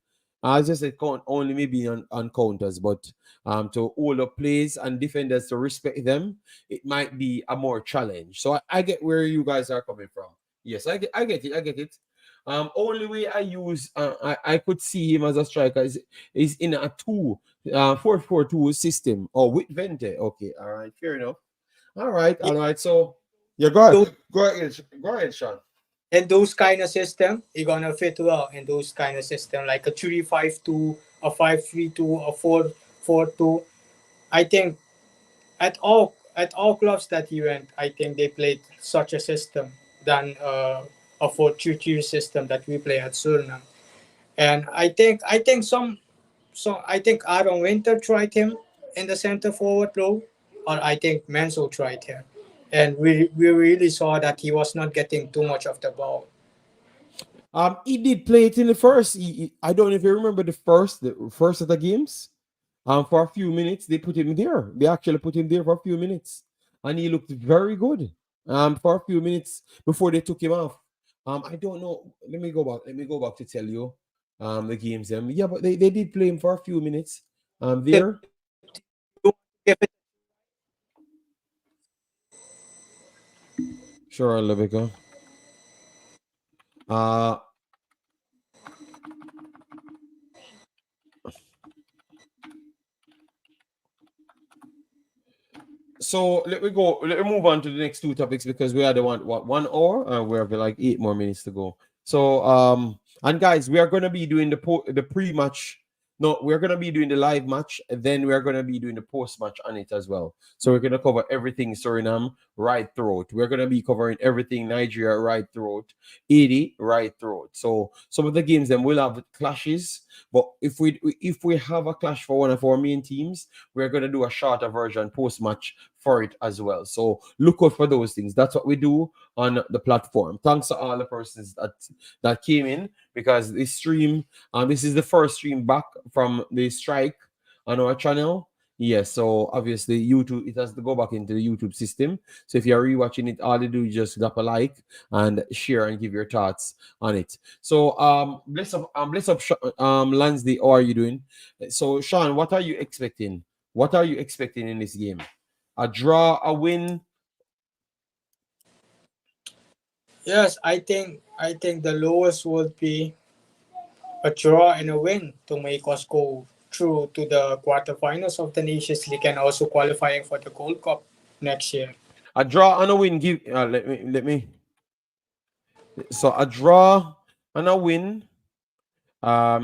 I just said count only maybe on counters, but to hold up plays and defenders to respect them, it might be a more challenge. So I get where you guys are coming from. Yes, I get it. I get it. Only way I use, I could see him as a striker is in a 4-4-2 system or with Vente. Okay, all right, fair enough. Yeah, All right. So yeah, go ahead, those, go ahead, Sean. and those kind of system, you're gonna fit well in those kind of system like a 3-5-2, a 5-3-2, a 4-4-2. I think at all clubs that he went, I think they played such a system than a 4-2-2 system that we play at Suriname. And I think Aaron Winter tried him in the center forward role, or I think Menzo tried him, and we really saw that he was not getting too much of the ball. He did play it in the first. I don't know if you remember the first of the games. For a few minutes, they put him there. They actually put him there for a few minutes, and he looked very good. For a few minutes before they took him off. I don't know. Let me go back. Let me go back to tell you, the games. Yeah, but they did play him for a few minutes. Still, There. you want to give it Sure, Levica. Uh, so let me go. Let me move on to the next two topics because we are the 1 hour, and we have like 8 more minutes to go. So and guys, we are gonna be doing the pre-match. No, we're gonna be doing the live match, and then we're gonna be doing the post-match on it as well. So we're gonna cover everything Suriname right throughout. We're gonna be covering everything Nigeria right throughout, 80 right throughout. So some of the games then will have clashes, but if we have a clash for one of our main teams, we're gonna do a shorter version post-match for it as well. So look out for those things. That's what we do on the platform. Thanks to all the persons that came in because this stream, this is the first stream back from the strike on our channel. Yes, so obviously YouTube, it has to go back into the YouTube system. So if you're rewatching it, all you do is just drop a like and share and give your thoughts on it. So bless up, Lansdy, how are you doing? So Sean, what are you expecting? What are you expecting in this game? A draw, a win? Yes, I think the lowest would be a draw and a win to make us go through to the quarterfinals of the Nations League and also qualifying for the Gold Cup next year. A draw and a win give let me so a draw and a win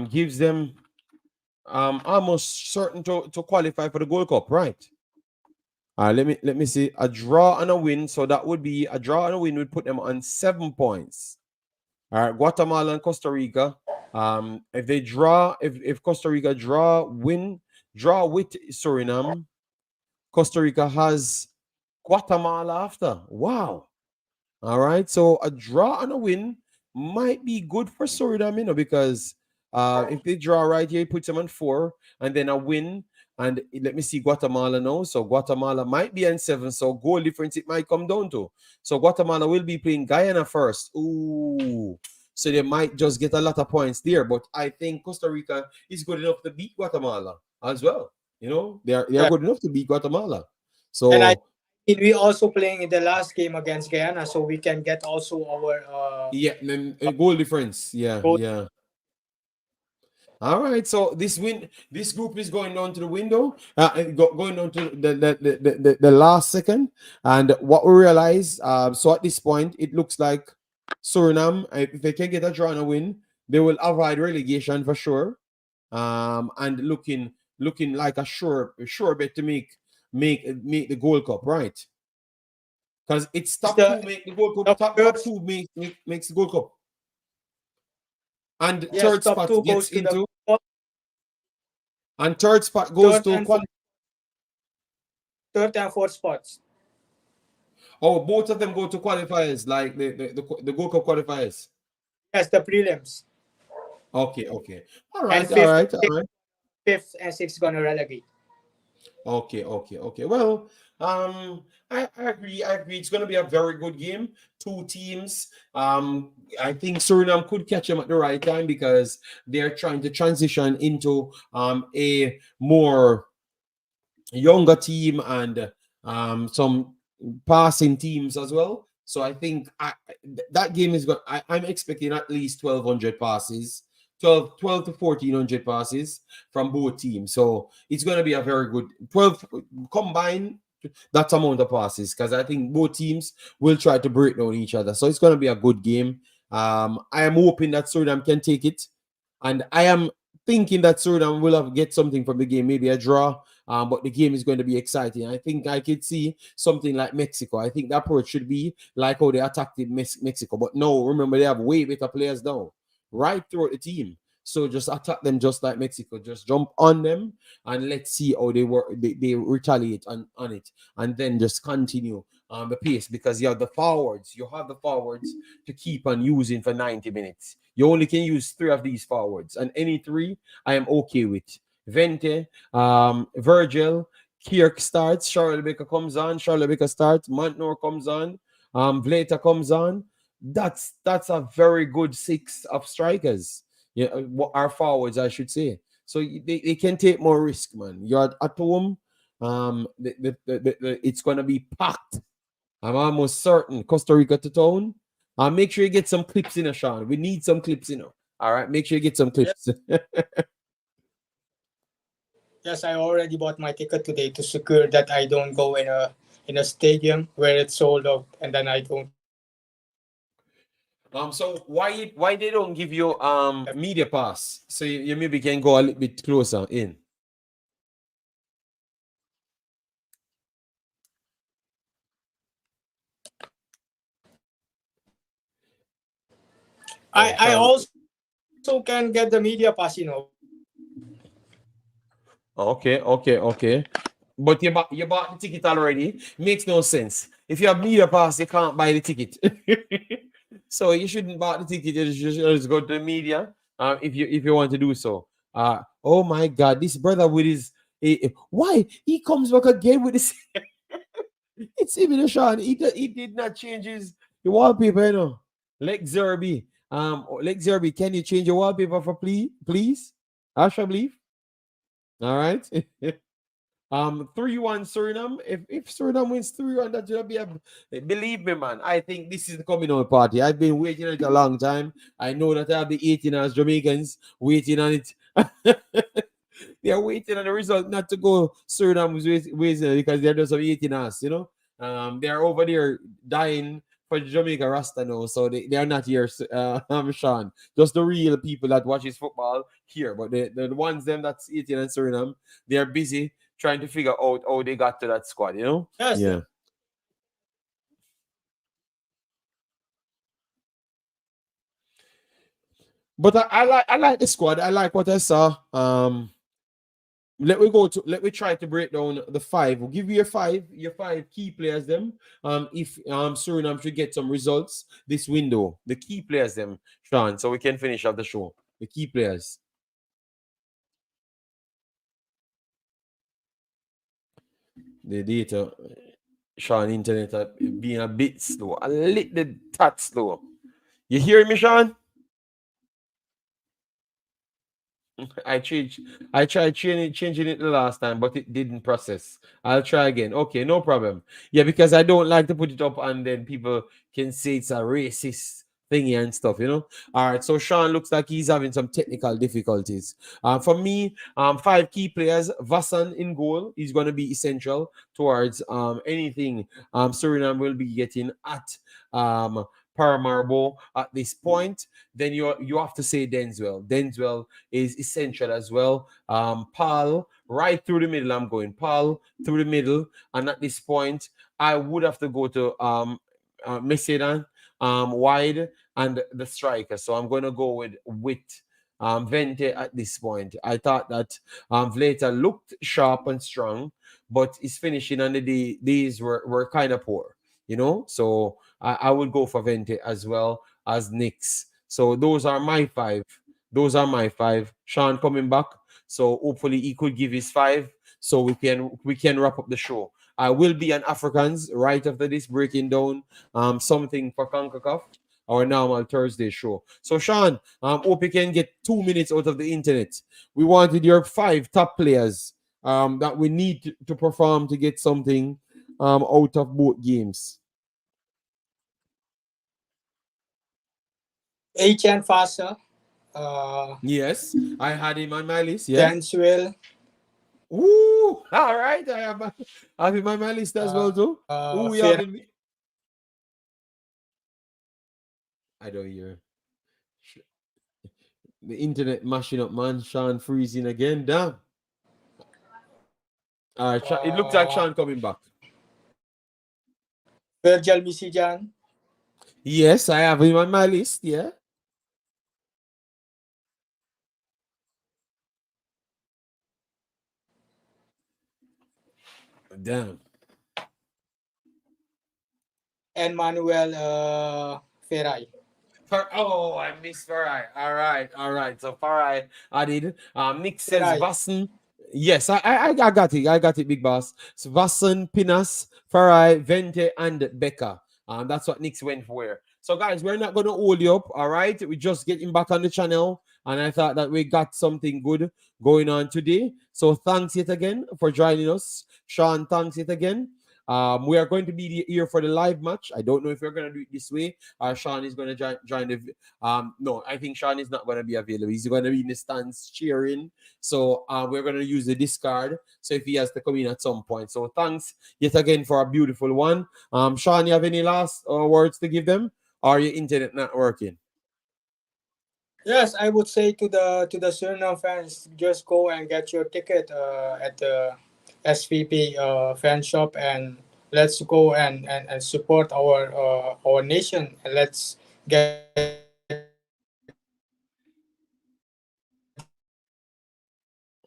gives them almost certain to qualify for the Gold Cup, right? Let me see. A draw and a win. So that would be a draw and a win would put them on 7 points. All right, Guatemala and Costa Rica. If they draw, if Costa Rica draw with Suriname, Costa Rica has Guatemala after. Wow. All right. So a draw and a win might be good for Suriname, because if they draw right here, it puts them on 4, and then a win. And let me see Guatemala now. So Guatemala might be on 7. So goal difference it might come down to. So Guatemala will be playing Guyana first. Ooh. So they might just get a lot of points there. But I think Costa Rica is good enough to beat Guatemala as well. They are Yeah. good enough to beat Guatemala. And I So we also playing in the last game against Guyana, so we can get also our yeah, then goal difference. Yeah, goal. yeah. All right, so this group is going down to the window, going down to the last second, and what we realize, so at this point, it looks like Suriname, if they can get a draw and a win, they will avoid relegation for sure, and looking like a sure bet to make the Gold Cup, right? Because it's Yes, top two make the Gold Cup, the top first two makes the Gold Cup, and yes third top spot two gets goes to the into, fourth, and third spot goes third to and fourth, third and fourth spots. Oh, both of them go to qualifiers, like the Gold Cup qualifiers. Yes, the prelims. Okay, okay. All And right, all right, all right. fifth and sixth gonna relegate. Okay, okay, okay. Well, I agree. I agree. It's going to be a very good game. Two teams. I think Suriname could catch them at the right time because they're trying to transition into a more younger team and some passing teams as well. So I think that game is going. I'm expecting at least 1,200 passes, 12 to 1,400 passes from both teams. So it's going to be a very good 12 combined that amount of passes because I think both teams will try to break down each other. So it's going to be a good game. I am hoping that Suriname can take it, and I am thinking that Suriname will have get something from the game, maybe a draw, but the game is going to be exciting. I think I could see something like Mexico. I think the approach should be like how they attacked in Mexico. But no, remember they have way better players now, right throughout the team. So just attack them just like Mexico. Just jump on them and let's see how they work. They retaliate on it, and then just continue the pace because you have the forwards. You have the forwards to keep on using for 90 minutes. You only can use three of these forwards, and any three I am okay with. Vente, Virgil, Kirk starts, Charlotte Baker comes on, Charlotte Baker starts, Montnor comes on, Vlata comes on. That's a very good six of strikers. Yeah, what our forwards, I should say. So they can take more risk, man. You're at home. It's gonna be packed. I'm almost certain Costa Rica to town. Make sure you get some clips in, Sean. We need some clips, All right, make sure you get some Yes, clips. yes, I already bought my ticket today to secure that I don't go in a stadium where it's sold out and then I don't have So why they don't give you media pass so you maybe can go a little bit closer in? Oh, I Charlotte. also can get the media pass, Okay, okay, okay. But you bought the ticket already. Makes no sense. If you have media pass, you can't buy the ticket. So you shouldn't buy the ticket. You should just go to the media. If you want to do so. Oh my God, this brother with his why he comes back again with this? It's even Sean. He did not change his wallpaper, Lex Zerby. Lex Zerby, can you change your wallpaper for please? Asha, believe. All right. 3-1 Suriname. If Suriname wins 3-1, that will be a believe me, man. I think this is the coming out party. I've been waiting on it a long time. I know that I have the 18 as Jamaicans waiting on it. They're waiting on the result not to go Suriname waiting because they're just 18 us. They're over there dying for Jamaica Rasta now, so they are not here, Sean. Just the real people that watches football here, but the ones them that's 18 and Suriname, they're busy trying to figure out how they got to that squad. yes, Yeah. But I like the squad. I like what I saw. Let me try to break down the five. We'll give you your five key players them. If Suriname should get some results this window, the key players them, Sean, so we can finish off the show. The key players. The data, Sean, internet being a bit slow. A little tad slow. You hear me, Sean? I changed. I tried changing it the last time, but it didn't process. I'll try again. Okay, no problem. Yeah, because I don't like to put it up and then people can say it's a racist thingy and stuff, you know. All right, so Sean looks like he's having some technical difficulties. For me, five key players. Vassan in goal. He's going to be essential towards anything Suriname will be getting at Paramaribo at this point. Then you have to say Denzwell. Denzwell is essential as well. Paul right through the middle. I'm going Paul through the middle, and at this point, I would have to go to Mesedan wide and the striker. So I'm going to go with Vente at this point. I thought that Vlata looked sharp and strong, but his finishing on the days were kind of poor, you know. So I will go for Vente as well as Nix. So those are my five. Those are my five. Sean coming back. So hopefully he could give his five so we can wrap up the show. I will be on Africans right after this, breaking down something for Concacaf, our normal Thursday show. So Sean, hope you can get 2 minutes out of the internet. We wanted your five top players that we need to perform to get something out of both games. Achan Fasa, uh, Yes, I had him on my list. Yeah. Danswell, Ooh, all right. I have him on my list as well too. Who we Fer have in? I don't hear the internet mashing up, man. Sean freezing again. Damn. All right, it looks like Sean coming back. Virgil Misijan, Yes, I have him on my list. Yeah. Damn. and Manuel Ferrai. I missed Farai. All right. So Farai, I did. Nick says Ferrai. Vassen. Yes, I got it. I got it, big boss. So Vassen, Pinas, Farai, Vente, and Becca. That's what Nick's went for. So guys, we're not gonna hold you up. All right, we're just getting back on the channel, and I thought that we got something good going on today. So thanks yet again for joining us, Sean. Thanks yet again. We are going to be here for the live match. I don't know if we're going to do it this way. Sean is going to join the. No, I think Sean is not going to be available. He's going to be in the stands cheering. So we're going to use the discard. So if he has to come in at some point. So thanks yet again for a beautiful one. Sean, you have any last words to give them? Or your internet not working? Yes, I would say to the Suriname fans, just go and get your ticket at the SVP fan shop, and let's go and support our nation, and let's get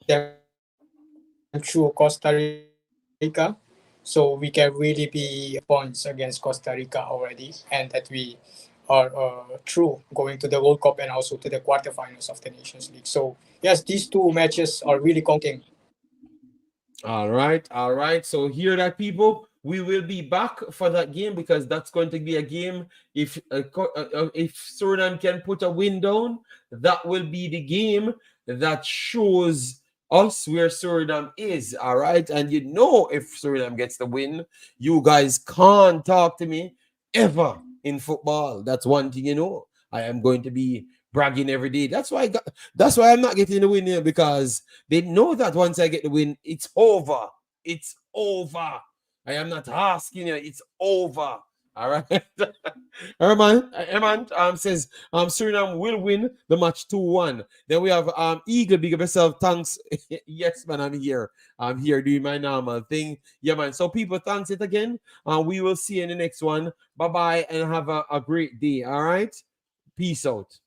them through Costa Rica, so we can really be points against Costa Rica already, and that we are true going to the World Cup and also to the quarterfinals of the Nations League. So yes, these two matches are really counting. All right. So hear that, people. We will be back for that game because that's going to be a game. If Suriname can put a win down, that will be the game that shows us where Suriname is. All right, and you know, if Suriname gets the win, you guys can't talk to me ever in football. That's one thing you know. I am going to be bragging every day. That's why I'm not getting the win here, because they know that once I get the win, it's over. It's over. I am not asking you. It's over. All right. Herman says Suriname will win the match 2-1. Then we have Eagle, big up yourself. Thanks. Yes, man, I'm here. I'm here doing my normal thing. Yeah, man. So people, thanks it again. We will see you in the next one. Bye-bye and have a great day. All right. Peace out.